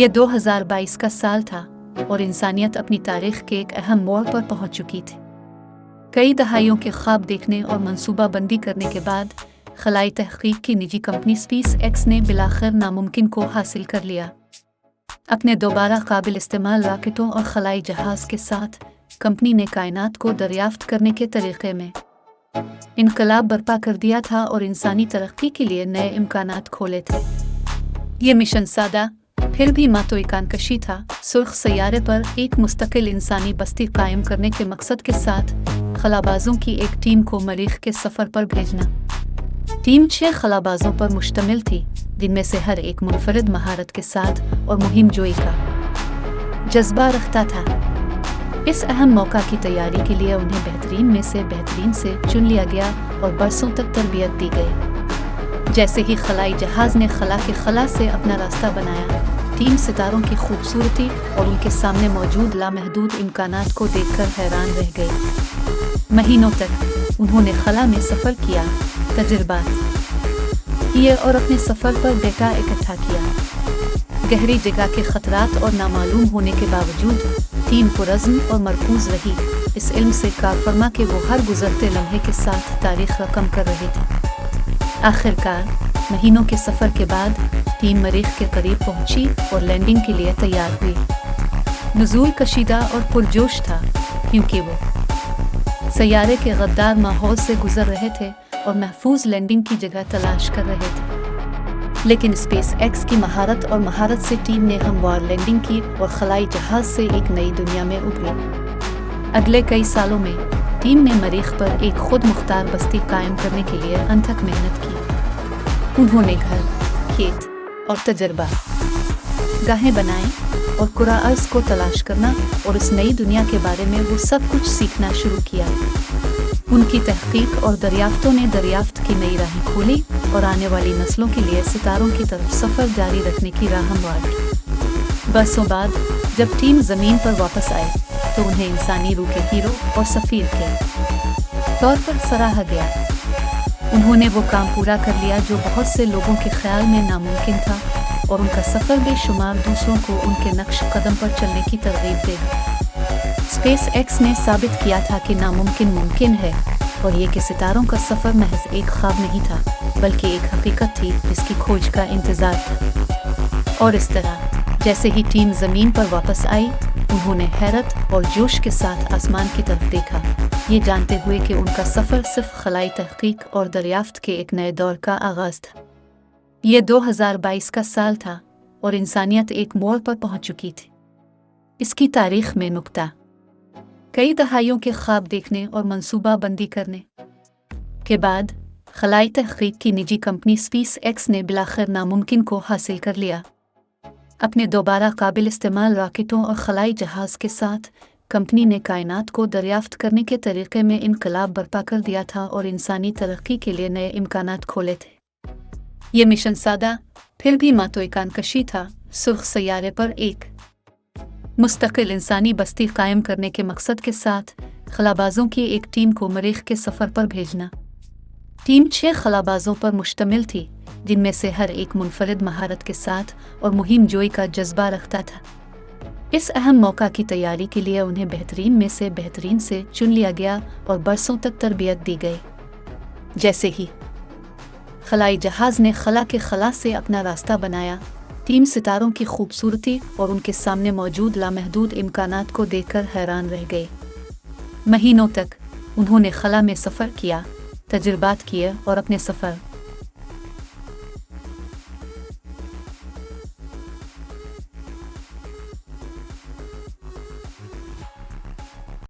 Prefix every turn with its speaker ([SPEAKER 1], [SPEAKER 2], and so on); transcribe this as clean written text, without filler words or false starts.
[SPEAKER 1] ये 2022 का साल था और इंसानियत अपनी तारीख के एक अहम मोड़ पर पहुंच चुकी थी। कई दहाइयों के ख्वाब देखने और मंसूबाबंदी करने के बाद खलाई तहकीक की निजी कंपनी स्पेस एक्स ने बिलाखिर नामुमकिन को हासिल कर लिया। अपने दोबारा काबिल इस्तेमाल रॉकेटों और खलाई जहाज़ के साथ कंपनी ने कायनात को दरियाफ्त करने के तरीक़े में इनकलाब बर्पा कर दिया था और इंसानी तरक्की के लिए नए इम्कानात खोले थे। ये मिशन सादा फिर भी मातोइकानकशी था। सुर्ख सैयारे पर एक मुस्तकिल इंसानी बस्ती कायम करने के मकसद के साथ खलाबाजों की एक टीम को मरीख के सफ़र पर भेजना। टीम 6 खलाबाजों पर मुश्तमिल थी, जिनमें से हर एक मुनफरिद महारत के साथ और मुहिम जोई का जज्बा रखता था। इस अहम मौका की तैयारी के लिए उन्हें बेहतरीन से चुन लिया गया और बरसों तक तरबियत दी गई। जैसे ही खलाई जहाज़ ने खला के खला से अपना रास्ता बनाया, टीम सितारों की खूबसूरती और उनके सामने मौजूद लामहदूद इम्कानात को देखकर हैरान रह गई। महीनों तक उन्होंने खला में सफ़र किया, तजुर्बात किए और अपने सफ़र पर डेटा इकट्ठा किया। गहरी जगह के खतरात और नामालूम होने के बावजूद टीम पुरज़्म और मरकूज़ रही, इस इल्म से कारफरमा के वो हर गुजरते लम्हे के साथ तारीख़ रकम कर रहे थे। आखिरकार महीनों के सफ़र के बाद टीम मरीख के करीब पहुंची और लैंडिंग के लिए तैयार हुई। नुज़ूल कशीदा और पुरजोश था, क्योंकि वो सैयारे के गद्दार माहौल से गुजर रहे थे और महफूज लैंडिंग की जगह तलाश कर रहे थे। लेकिन स्पेस एक्स की महारत से टीम ने हमवार लैंडिंग की और खलाई जहाज़ से एक नई दुनिया में उभरी। अगले कई सालों में टीम ने मरीख पर एक खुद मुख्तार बस्ती कायम करने के लिए अनथक मेहनत की। उन्होंने घर, खेत और तजर्बा गाहें बनाए और कुरा अर्ज़ को तलाश करना और इस नई दुनिया के बारे में वो सब कुछ सीखना शुरू किया। उनकी तहकीक और दरियाफ्तों ने दरियाफ्त की नई राहें खोली और आने वाली नस्लों के लिए सितारों की तरफ सफ़र जारी रखने की राह हमवार की। बरसों बाद जब टीम ज़मीन पर वापस आए तो उन्हें इंसानी रूह के हीरो और सफ़ीर के तौर पर सराहा गया। उन्होंने वो काम पूरा कर लिया जो बहुत से लोगों के ख्याल में नामुमकिन था, और उनका सफ़र बेशुमार दूसरों को उनके नक्श कदम पर चलने की तरगीब देगा। स्पेस एक्स ने साबित किया था कि नामुमकिन मुमकिन है, और ये कि सितारों का सफ़र महज एक ख्वाब नहीं था, बल्कि एक हकीकत थी जिसकी खोज का इंतज़ार था। और इस तरह जैसे ही टीम ज़मीन पर वापस आई, उन्होंने हैरत और जोश के साथ आसमान की तरफ देखा, ये जानते हुए कि उनका सफ़र सिर्फ खलाई तहकीक और दरियाफ्त के एक नए दौर का आगाज़ था। ये 2022 का साल था और इंसानियत एक मोड़ पर पहुंच चुकी थी। इसकी तारीख में नुक्ता कई दहाइयों के ख्वाब देखने और मंसूबाबंदी करने के बाद खलाई तहकीक की निजी कंपनी स्पेस एक्स ने बिलाखिर नामुमकिन को हासिल कर लिया। अपने दोबारा काबिल इस्तेमाल रॉकेटों और खलाई जहाज़ के साथ कंपनी ने कायनात को दरियाफ्त करने के तरीक़े में इनकलाब बर्पा कर दिया था और इंसानी तरक्की के लिए नए इम्कानात खोले थे। ये मिशन सादा फिर भी मातोइकानकशी था। सुर्ख सैयारे पर एक मुस्तकिल इंसानी बस्ती कायम करने के मकसद के साथ खलाबाजों की एक टीम को मरीख के सफ़र पर भेजना। टीम 6 खलाबाजों पर मुश्तमिल थी, जिनमें से हर एक मुनफरिद महारत के साथ और मुहिम जोई का जज्बा रखता था। इस अहम मौका की तैयारी के लिए उन्हें बेहतरीन से चुन लिया गया और बरसों तक तरबियत दी गई। जैसे ही खलाई जहाज़ ने खला के खला से अपना रास्ता बनाया, टीम सितारों की खूबसूरती और उनके सामने मौजूद लामहदूद इम्कानात को देखकर हैरान रह गई। महीनों तक उन्होंने खला में सफ़र किया, तजुर्बात किए और अपने सफ़र